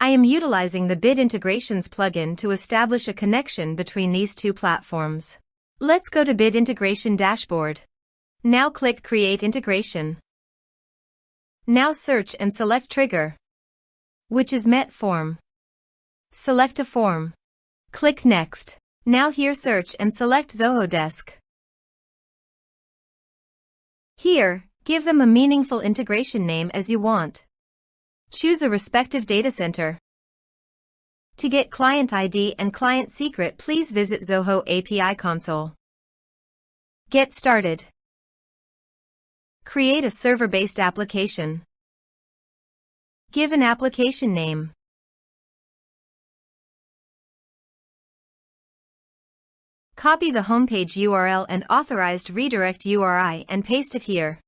I am utilizing the Bit Integrations plugin to establish a connection between these two platforms. Let's go to Bit Integration Dashboard. Now click Create Integration. Now search and select Trigger, which is MetForm. Select a form. Click Next. Now here search and select Zoho Desk. Here, give them a meaningful integration name as you want. Choose a respective data center. To get client ID and client secret, please visit Zoho API Console. Get started. Create a server-based application. Give an application name. Copy the homepage URL and authorized redirect URI and paste it here.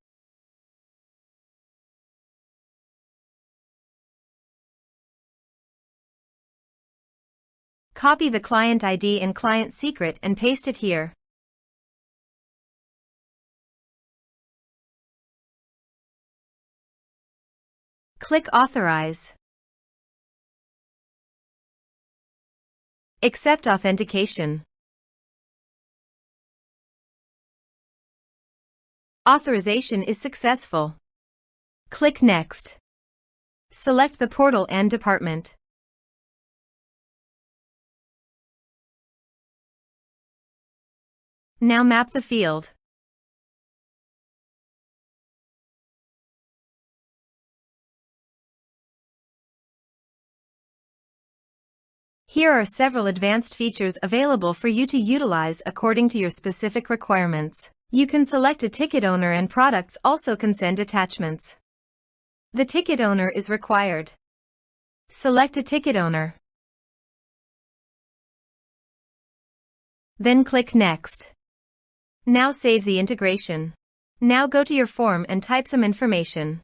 Copy the client ID and client secret and paste it here. Click Authorize. Accept authentication. Authorization is successful. Click Next. Select the portal and department. Now map the field. Here are several advanced features available for you to utilize according to your specific requirements. You can select a ticket owner and products also can send attachments. The ticket owner is required. Select a ticket owner. Then click Next. Now save the integration. Now go to your form and type some information.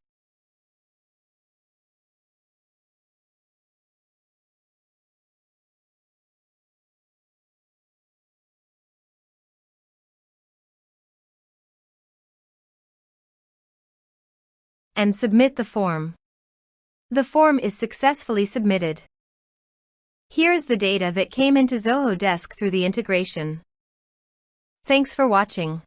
And submit the form. The form is successfully submitted. Here is the data that came into Zoho Desk through the integration. Thanks for watching.